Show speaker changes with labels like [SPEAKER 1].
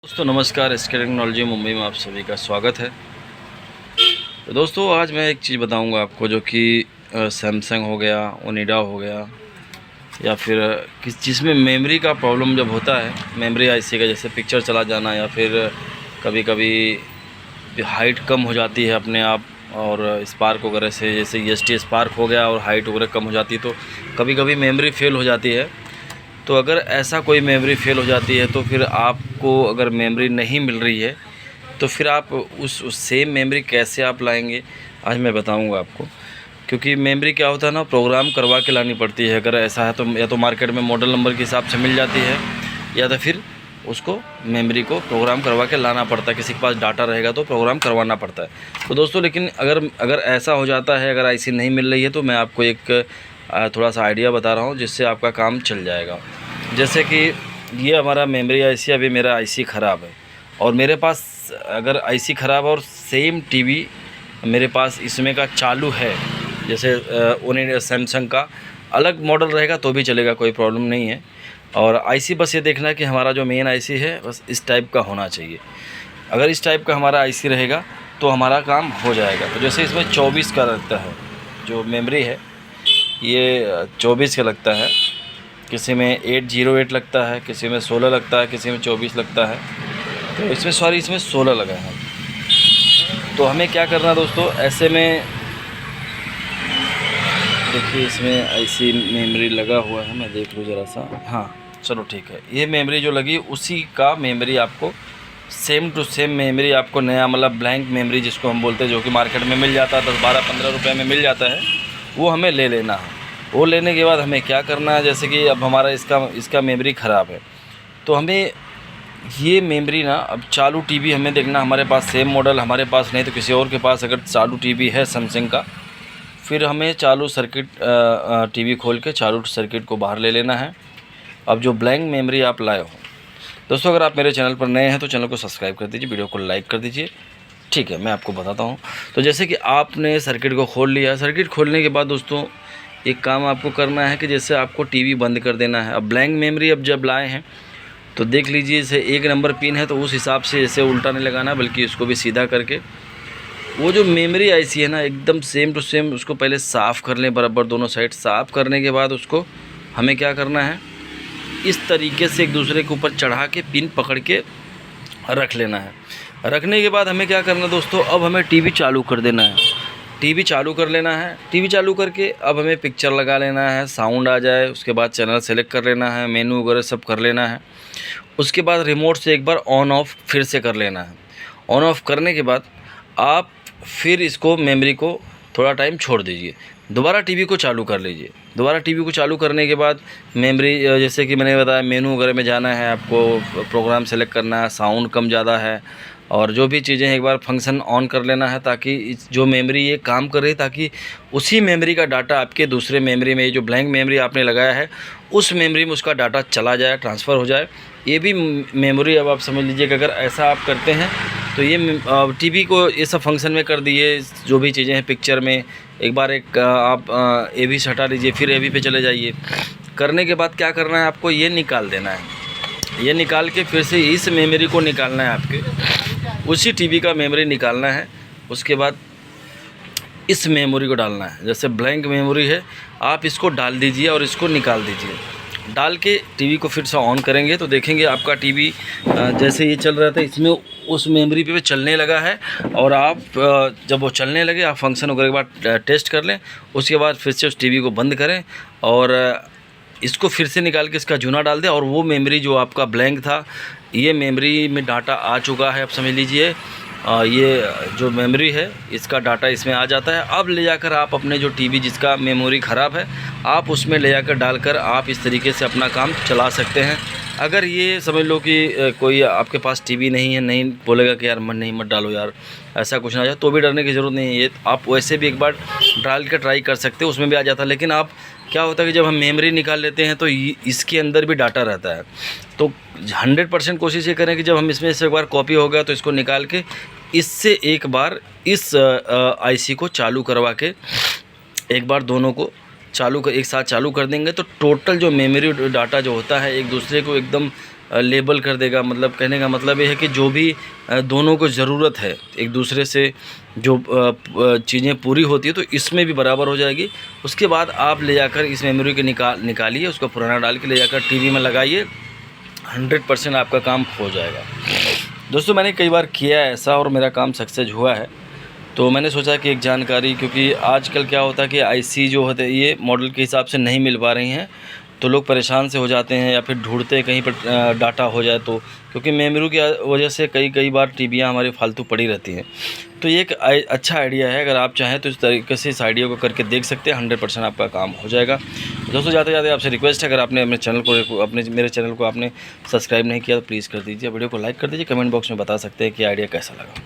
[SPEAKER 1] दोस्तों नमस्कार, SK technology Mumbai में आप सभी का स्वागत है। तो दोस्तों आज मैं एक चीज़ बताऊंगा आपको जो कि सैमसंग हो गया, ओनिडा हो गया या फिर किस चीज़ में मेमोरी का प्रॉब्लम जब होता है, मेमोरी आईसी का, जैसे पिक्चर चला जाना या फिर कभी कभी हाइट कम हो जाती है अपने आप, और स्पार्क वगैरह से, जैसे EST स्पार्क हो गया और हाइट वगैरह कम हो जाती है तो कभी कभी मेमोरी फेल हो जाती है। तो अगर ऐसा कोई मेमोरी फेल हो जाती है तो फिर आपको अगर मेमोरी नहीं मिल रही है तो फिर आप उस सेम मेमोरी कैसे आप लाएंगे, आज मैं बताऊंगा आपको। क्योंकि मेमोरी क्या होता है ना, प्रोग्राम करवा के लानी पड़ती है। अगर ऐसा है तो या तो मार्केट में मॉडल नंबर के हिसाब से मिल जाती है, या तो फिर उसको मेमोरी को प्रोग्राम करवा के लाना पड़ता है। किसी के पास डाटा रहेगा तो प्रोग्राम करवाना पड़ता है। तो दोस्तों लेकिन अगर ऐसा हो जाता है, अगर आईसी नहीं मिल रही है, तो मैं आपको एक थोड़ा सा आइडिया बता रहा हूँ जिससे आपका काम चल जाएगा। जैसे कि ये हमारा मेमोरी आईसी, अभी मेरा आईसी ख़राब है और मेरे पास अगर आईसी ख़राब है और सेम टीवी मेरे पास इसमें का चालू है, जैसे उन्हें सैमसंग का अलग मॉडल रहेगा तो भी चलेगा, कोई प्रॉब्लम नहीं है। और आईसी बस ये देखना है कि हमारा जो मेन आईसी है बस इस टाइप का होना चाहिए। अगर इस टाइप का हमारा आईसी रहेगा तो हमारा काम हो जाएगा। तो जैसे इसमें 24 का लगता है, जो मेमोरी है ये 24 का लगता है, किसी में 808 लगता है, किसी में 16 लगता है, किसी में 24 लगता है। तो इसमें इसमें 16 लगा है। तो हमें क्या करना है दोस्तों, ऐसे में देखिए इसमें आईसी मेमोरी लगा हुआ है, मैं देख लूँ ज़रा सा। हाँ चलो ठीक है, ये मेमोरी जो लगी उसी का मेमोरी आपको सेम टू सेम मेमोरी आपको नया, मतलब ब्लैंक मेमोरी जिसको हम बोलते हैं, जो कि मार्केट में मिल जाता है 10, 12, 15 रुपये में मिल जाता है, वो हमें ले लेना है। वो लेने के बाद हमें क्या करना है, जैसे कि अब हमारा इसका मेमोरी ख़राब है तो हमें ये मेमोरी ना, अब चालू टीवी हमें देखना, हमारे पास सेम मॉडल हमारे पास नहीं तो किसी और के पास अगर चालू टीवी है सैमसंग का, फिर हमें चालू सर्किट टीवी खोल के चालू सर्किट को बाहर ले लेना है। अब जो ब्लैंक मेमोरी आप लाए हो, दोस्तों अगर आप मेरे चैनल पर नए हैं तो चैनल को सब्सक्राइब कर दीजिए, वीडियो को लाइक कर दीजिए। ठीक है, मैं आपको बताता हूँ। तो जैसे कि आपने सर्किट को खोल लिया, सर्किट खोलने के बाद दोस्तों एक काम आपको करना है कि जैसे आपको टीवी बंद कर देना है। अब ब्लैंक मेमोरी अब जब लाए हैं तो देख लीजिए, जैसे 1 नंबर पिन है तो उस हिसाब से जैसे उल्टा नहीं लगाना, बल्कि इसको भी सीधा करके वो जो मेमोरी आईसी है ना एकदम सेम टू सेम, उसको पहले साफ़ कर लें बराबर, दोनों साइड साफ़ करने के बाद उसको हमें क्या करना है, इस तरीके से एक दूसरे के ऊपर चढ़ा के पिन पकड़ के रख लेना है। रखने के बाद हमें क्या करना है दोस्तों, अब हमें टीवी चालू कर देना है। टीवी चालू कर लेना है। टीवी चालू करके अब हमें पिक्चर लगा लेना है, साउंड आ जाए, उसके बाद चैनल सेलेक्ट कर लेना है, मेनू वगैरह सब कर लेना है। उसके बाद रिमोट से एक बार ऑन ऑफ फिर से कर लेना है। ऑन ऑफ करने के बाद आप फिर इसको मेमोरी को थोड़ा टाइम छोड़ दीजिए, दोबारा टीवी को चालू कर लीजिए। दोबारा टीवी को चालू करने के बाद मेमोरी, जैसे कि मैंने बताया, मेनू वगैरह में जाना है, आपको प्रोग्राम सेलेक्ट करना है, साउंड कम ज़्यादा है और जो भी चीज़ें, एक बार फंक्शन ऑन कर लेना है ताकि जो मेमोरी ये काम कर रही है, ताकि उसी मेमोरी का डाटा आपके दूसरे मेमोरी में, जो ब्लैंक मेमोरी आपने लगाया है उस मेमोरी में उसका डाटा चला जाए, ट्रांसफ़र हो जाए। ये भी मेमोरी, अब आप समझ लीजिए कि अगर ऐसा आप करते हैं तो ये टीवी को ये सब फंक्शन में कर दिए, जो भी चीज़ें हैं पिक्चर में, एक बार आप AV से हटा लीजिए, फिर AV पे चले जाइए। करने के बाद क्या करना है, आपको ये निकाल देना है। ये निकाल के फिर से इस मेमोरी को निकालना है, आपके उसी टीवी का मेमोरी निकालना है। उसके बाद इस मेमोरी को डालना है, जैसे ब्लैंक मेमोरी है आप इसको डाल दीजिए और इसको निकाल दीजिए। डाल के टीवी को फिर से ऑन करेंगे तो देखेंगे आपका टीवी जैसे ये चल रहा था इसमें उस मेमोरी पे चलने लगा है। और आप जब वो चलने लगे, आप फंक्शन वगैरह के बाद टेस्ट कर लें, उसके बाद फिर से उस टीवी को बंद करें और इसको फिर से निकाल के इसका जूना डाल दें। और वो मेमोरी जो आपका ब्लैंक था, ये मेमोरी में डाटा आ चुका है, अब समझ लीजिए ये जो मेमोरी है इसका डाटा इसमें आ जाता है। अब ले जाकर आप अपने जो टीवी जिसका मेमोरी ख़राब है, आप उसमें ले जाकर डालकर आप इस तरीके से अपना काम चला सकते हैं। अगर ये समझ लो कि कोई आपके पास टीवी नहीं है, नहीं बोलेगा कि यार मन नहीं, मत डालो यार, ऐसा कुछ ना आ जाए, तो भी डरने की ज़रूरत नहीं है। ये आप वैसे भी एक बार डाल कर ट्राई कर सकते हो, उसमें भी आ जाता है। लेकिन आप क्या होता है कि जब हम मेमोरी निकाल लेते हैं तो इसके अंदर भी डाटा रहता है। तो 100% कोशिश ये करें कि जब हम इसमें से एक बार कॉपी हो गया तो इसको निकाल के इससे एक बार इस आईसी को चालू करवा के एक बार दोनों को एक साथ चालू कर देंगे तो टोटल जो मेमोरी डाटा जो होता है एक दूसरे को एकदम लेबल कर देगा। मतलब कहने का मतलब ये है कि जो भी दोनों को ज़रूरत है एक दूसरे से जो चीज़ें पूरी होती है तो इसमें भी बराबर हो जाएगी। उसके बाद आप ले जाकर इस मेमोरी को निकालिए, उसको पुराना डाल के ले जाकर टीवी में लगाइए, 100% आपका काम हो जाएगा। दोस्तों मैंने कई बार किया है ऐसा और मेरा काम सक्सेस हुआ है। तो मैंने सोचा कि एक जानकारी, क्योंकि आजकल क्या होता है कि आईसी जो होते हैं ये मॉडल के हिसाब से नहीं मिल पा रही हैं, तो लोग परेशान से हो जाते हैं या फिर ढूंढते हैं कहीं पर डाटा हो जाए तो, क्योंकि मेमोरी की वजह से कई बार टीवियाँ हमारी फालतू पड़ी रहती हैं। तो ये एक अच्छा आइडिया है, अगर आप चाहें तो इस तरीके से इस आइडिया को करके देख सकते हैं, 100% आपका काम हो जाएगा। दोस्तों जाते जाते आपसे रिक्वेस्ट है, अगर आपने मेरे चैनल को आपने सब्सक्राइब नहीं किया तो प्लीज़ कर दीजिए, वीडियो को लाइक कर दीजिए, कमेंट बॉक्स में बता सकते हैं कि आइडिया कैसा लगा।